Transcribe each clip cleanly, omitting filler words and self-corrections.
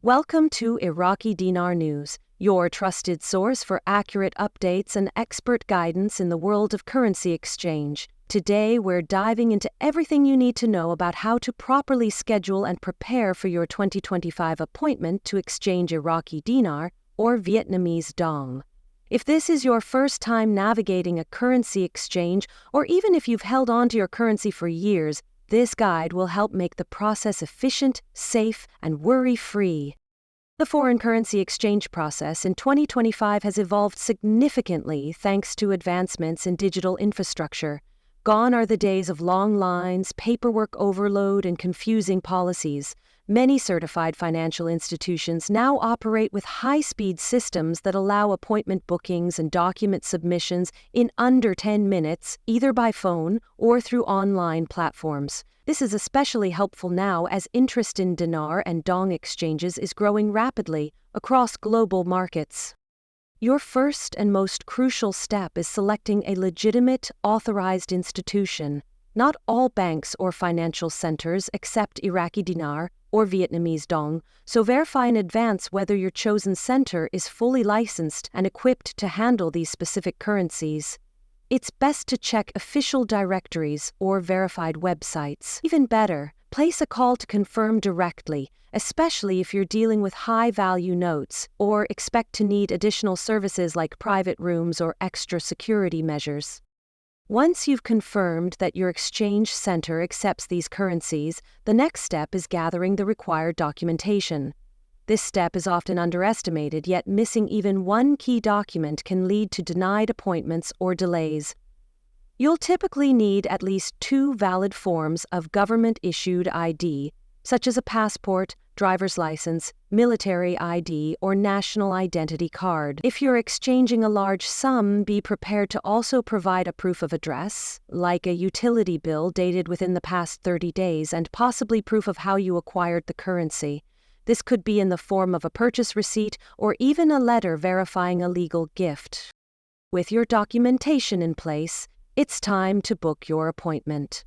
Welcome to Iraqi Dinar News, your trusted source for accurate updates and expert guidance in the world of currency exchange. Today, we're diving into everything you need to know about how to properly schedule and prepare for your 2025 appointment to exchange Iraqi dinar or Vietnamese dong. If this is your first time navigating a currency exchange, or even if you've held on to your currency for years, this guide will help make the process efficient, safe, and worry-free. The foreign currency exchange process in 2025 has evolved significantly thanks to advancements in digital infrastructure. Gone are the days of long lines, paperwork overload, and confusing policies. Many certified financial institutions now operate with high-speed systems that allow appointment bookings and document submissions in under 10 minutes, either by phone or through online platforms. This is especially helpful now as interest in dinar and dong exchanges is growing rapidly across global markets. Your first and most crucial step is selecting a legitimate, authorized institution. Not all banks or financial centers accept Iraqi dinar or Vietnamese dong, so verify in advance whether your chosen center is fully licensed and equipped to handle these specific currencies. It's best to check official directories or verified websites. Even better, place a call to confirm directly, especially if you're dealing with high-value notes or expect to need additional services like private rooms or extra security measures. Once you've confirmed that your exchange center accepts these currencies, the next step is gathering the required documentation. This step is often underestimated, yet missing even one key document can lead to denied appointments or delays. You'll typically need at least 2 valid forms of government-issued ID, such as a passport, driver's license, military ID, or national identity card. If you're exchanging a large sum, be prepared to also provide a proof of address, like a utility bill dated within the past 30 days, and possibly proof of how you acquired the currency. This could be in the form of a purchase receipt or even a letter verifying a legal gift. With your documentation in place, it's time to book your appointment.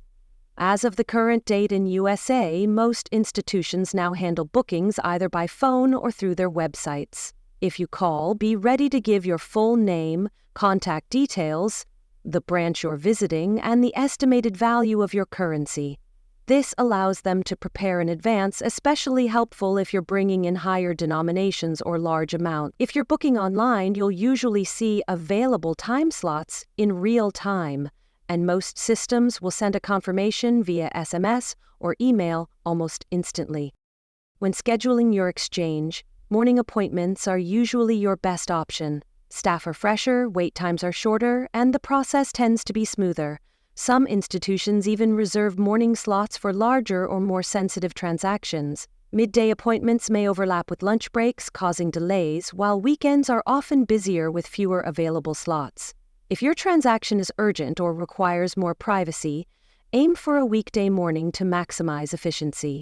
As of the current date in USA, most institutions now handle bookings either by phone or through their websites. If you call, be ready to give your full name, contact details, the branch you're visiting, and the estimated value of your currency. This allows them to prepare in advance, especially helpful if you're bringing in higher denominations or large amounts. If you're booking online, you'll usually see available time slots in real time, and most systems will send a confirmation via SMS or email almost instantly. When scheduling your exchange, morning appointments are usually your best option. Staff are fresher, wait times are shorter, and the process tends to be smoother. Some institutions even reserve morning slots for larger or more sensitive transactions. Midday appointments may overlap with lunch breaks, causing delays, while weekends are often busier with fewer available slots. If your transaction is urgent or requires more privacy, aim for a weekday morning to maximize efficiency.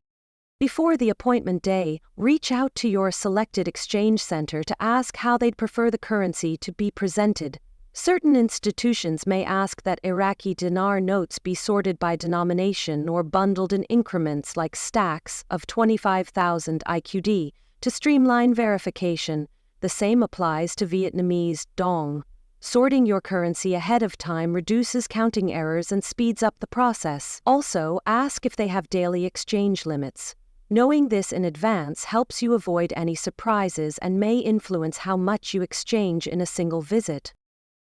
Before the appointment day, reach out to your selected exchange center to ask how they'd prefer the currency to be presented. Certain institutions may ask that Iraqi dinar notes be sorted by denomination or bundled in increments like stacks of 25,000 IQD to streamline verification. The same applies to Vietnamese dong. Sorting your currency ahead of time reduces counting errors and speeds up the process. Also, ask if they have daily exchange limits. Knowing this in advance helps you avoid any surprises and may influence how much you exchange in a single visit.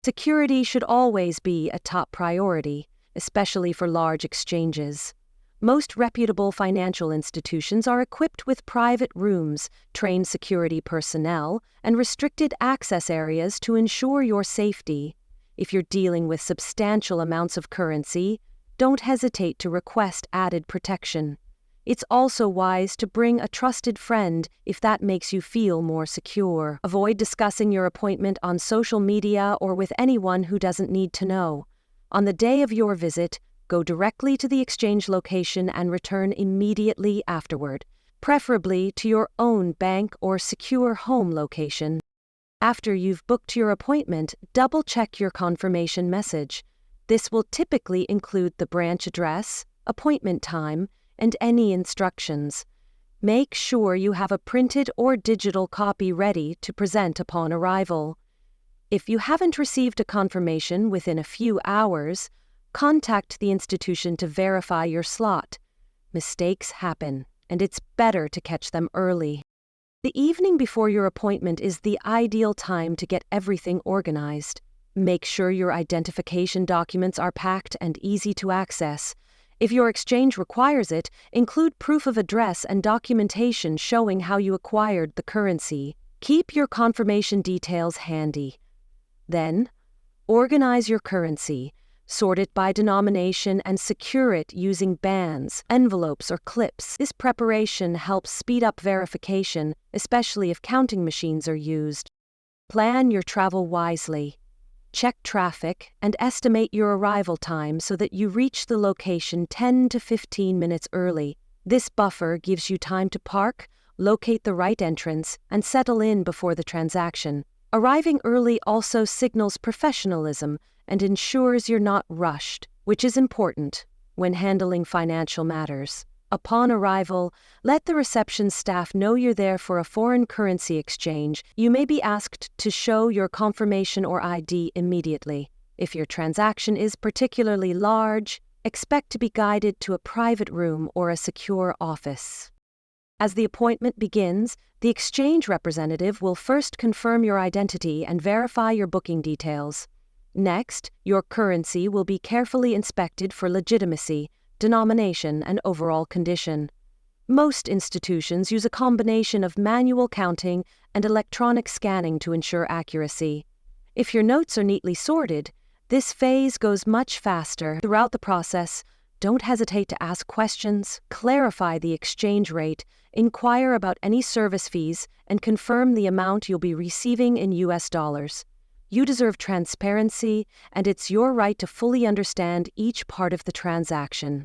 Security should always be a top priority, especially for large exchanges. Most reputable financial institutions are equipped with private rooms, trained security personnel, and restricted access areas to ensure your safety. If you're dealing with substantial amounts of currency, don't hesitate to request added protection. It's also wise to bring a trusted friend if that makes you feel more secure. Avoid discussing your appointment on social media or with anyone who doesn't need to know. On the day of your visit, go directly to the exchange location and return immediately afterward, preferably to your own bank or secure home location. After you've booked your appointment, double-check your confirmation message. This will typically include the branch address, appointment time, and any instructions. Make sure you have a printed or digital copy ready to present upon arrival. If you haven't received a confirmation within a few hours, contact the institution to verify your slot. Mistakes happen, and it's better to catch them early. The evening before your appointment is the ideal time to get everything organized. Make sure your identification documents are packed and easy to access. If your exchange requires it, include proof of address and documentation showing how you acquired the currency. Keep your confirmation details handy. Then, organize your currency. Sort it by denomination and secure it using bands, envelopes, or clips. This preparation helps speed up verification, especially if counting machines are used. Plan your travel wisely. Check traffic and estimate your arrival time so that you reach the location 10 to 15 minutes early. This buffer gives you time to park, locate the right entrance, and settle in before the transaction. Arriving early also signals professionalism and ensures you're not rushed, which is important when handling financial matters. Upon arrival, let the reception staff know you're there for a foreign currency exchange. You may be asked to show your confirmation or ID immediately. If your transaction is particularly large, expect to be guided to a private room or a secure office. As the appointment begins, the exchange representative will first confirm your identity and verify your booking details. Next, your currency will be carefully inspected for legitimacy, denomination, and overall condition. Most institutions use a combination of manual counting and electronic scanning to ensure accuracy. If your notes are neatly sorted, this phase goes much faster. Throughout the process, don't hesitate to ask questions, clarify the exchange rate, inquire about any service fees, and confirm the amount you'll be receiving in US dollars. You deserve transparency, and it's your right to fully understand each part of the transaction.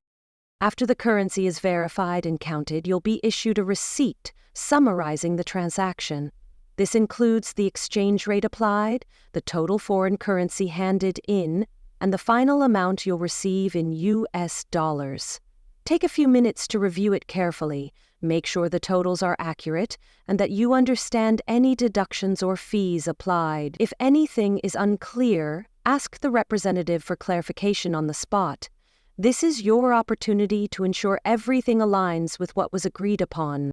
After the currency is verified and counted, you'll be issued a receipt summarizing the transaction. This includes the exchange rate applied, the total foreign currency handed in, and the final amount you'll receive in US dollars. Take a few minutes to review it carefully. Make sure the totals are accurate and that you understand any deductions or fees applied. If anything is unclear, ask the representative for clarification on the spot. This is your opportunity to ensure everything aligns with what was agreed upon.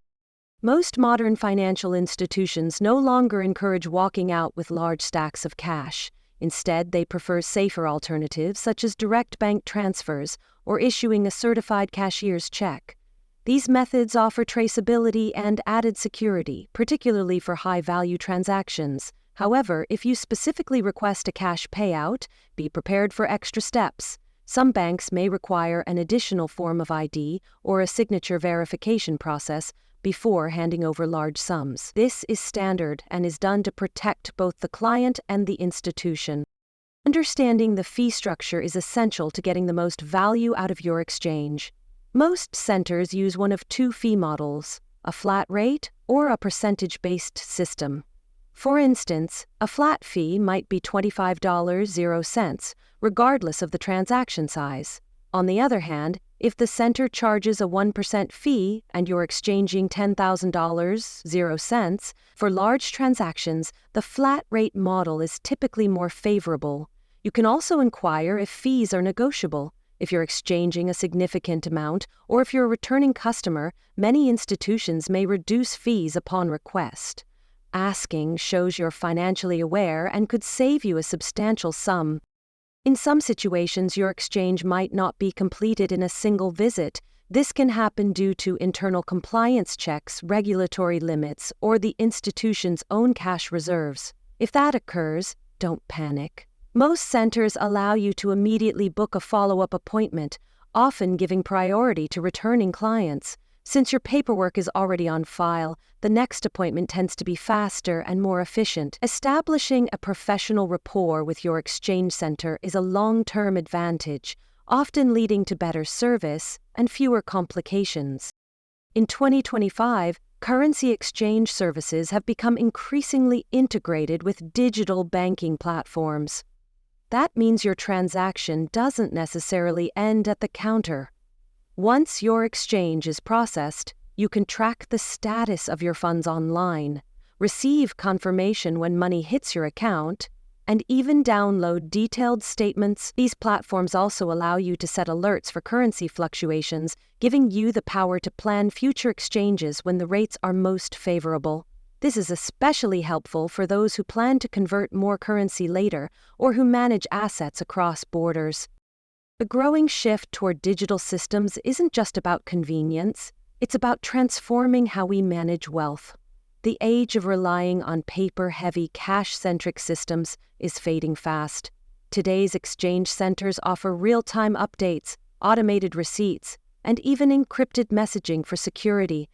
Most modern financial institutions no longer encourage walking out with large stacks of cash. Instead, they prefer safer alternatives such as direct bank transfers or issuing a certified cashier's check. These methods offer traceability and added security, particularly for high-value transactions. However, if you specifically request a cash payout, be prepared for extra steps. Some banks may require an additional form of ID or a signature verification process before handing over large sums. This is standard and is done to protect both the client and the institution. Understanding the fee structure is essential to getting the most value out of your exchange. Most centers use one of two fee models, a flat rate or a percentage-based system. For instance, a flat fee might be $25.00, regardless of the transaction size. On the other hand, if the center charges a 1% fee and you're exchanging $10,000.00 for large transactions, the flat rate model is typically more favorable. You can also inquire if fees are negotiable. If you're exchanging a significant amount or if you're a returning customer, many institutions may reduce fees upon request. Asking shows you're financially aware and could save you a substantial sum. In some situations, your exchange might not be completed in a single visit. This can happen due to internal compliance checks, regulatory limits, or the institution's own cash reserves. If that occurs, don't panic. Most centers allow you to immediately book a follow-up appointment, often giving priority to returning clients. Since your paperwork is already on file, the next appointment tends to be faster and more efficient. Establishing a professional rapport with your exchange center is a long-term advantage, often leading to better service and fewer complications. In 2025, currency exchange services have become increasingly integrated with digital banking platforms. That means your transaction doesn't necessarily end at the counter. Once your exchange is processed, You can track the status of your funds online, receive confirmation when money hits your account, and even download detailed statements. These platforms also allow you to set alerts for currency fluctuations, giving you the power to plan future exchanges when the rates are most favorable. This is especially helpful for those who plan to convert more currency later or who manage assets across borders. The growing shift toward digital systems isn't just about convenience, it's about transforming how we manage wealth. The age of relying on paper-heavy, cash-centric systems is fading fast. Today's exchange centers offer real-time updates, automated receipts, and even encrypted messaging for security.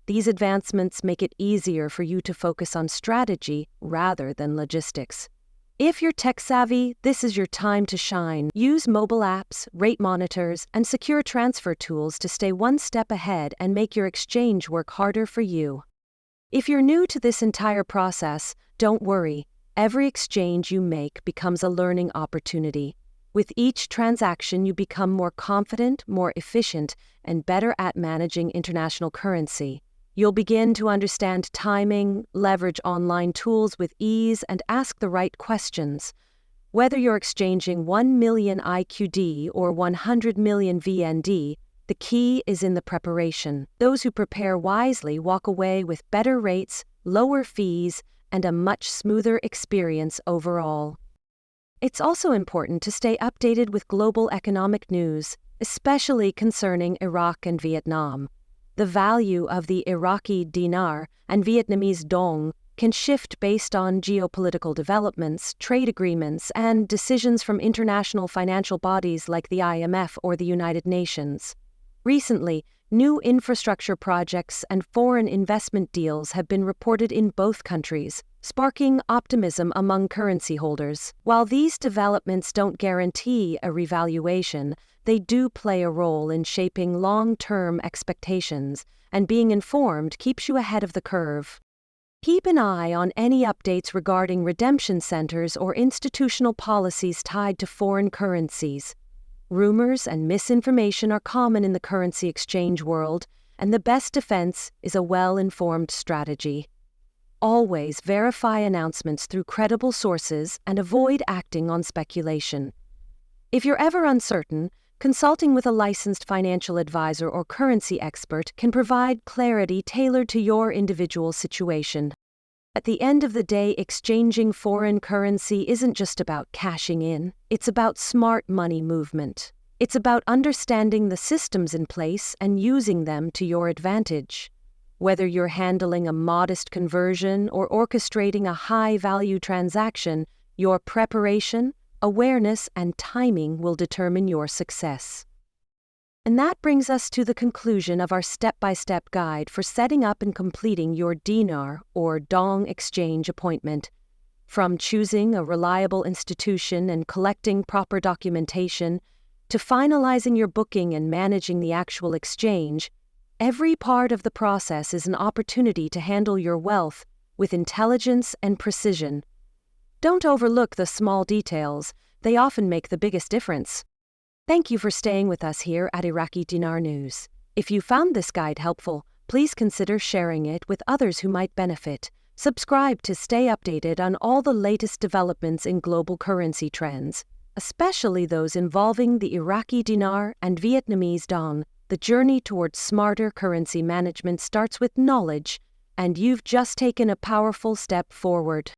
These advancements make it easier for you to focus on strategy rather than logistics. If you're tech-savvy, this is your time to shine. Use mobile apps, rate monitors, and secure transfer tools to stay one step ahead and make your exchange work harder for you. If you're new to this entire process, don't worry. Every exchange you make becomes a learning opportunity. With each transaction, you become more confident, more efficient, and better at managing international currency. You'll begin to understand timing, leverage online tools with ease, and ask the right questions. Whether you're exchanging 1 million IQD or 100 million VND, the key is in the preparation. Those who prepare wisely walk away with better rates, lower fees, and a much smoother experience overall. It's also important to stay updated with global economic news, especially concerning Iraq and Vietnam. The value of the Iraqi dinar and Vietnamese dong can shift based on geopolitical developments, trade agreements, and decisions from international financial bodies like the IMF or the United Nations. Recently, new infrastructure projects and foreign investment deals have been reported in both countries, sparking optimism among currency holders. While these developments don't guarantee a revaluation, they do play a role in shaping long-term expectations, and being informed keeps you ahead of the curve. Keep an eye on any updates regarding redemption centers or institutional policies tied to foreign currencies. Rumors and misinformation are common in the currency exchange world, and the best defense is a well-informed strategy. Always verify announcements through credible sources and avoid acting on speculation. If you're ever uncertain, consulting with a licensed financial advisor or currency expert can provide clarity tailored to your individual situation. At the end of the day, exchanging foreign currency isn't just about cashing in, it's about smart money movement. It's about understanding the systems in place and using them to your advantage. Whether you're handling a modest conversion or orchestrating a high-value transaction, your preparation, awareness, and timing will determine your success. And that brings us to the conclusion of our step-by-step guide for setting up and completing your dinar or dong exchange appointment. From choosing a reliable institution and collecting proper documentation, to finalizing your booking and managing the actual exchange, every part of the process is an opportunity to handle your wealth with intelligence and precision. Don't overlook the small details, they often make the biggest difference. Thank you for staying with us here at Iraqi Dinar News. If you found this guide helpful, please consider sharing it with others who might benefit. Subscribe to stay updated on all the latest developments in global currency trends, especially those involving the Iraqi dinar and Vietnamese dong. The journey towards smarter currency management starts with knowledge, and you've just taken a powerful step forward.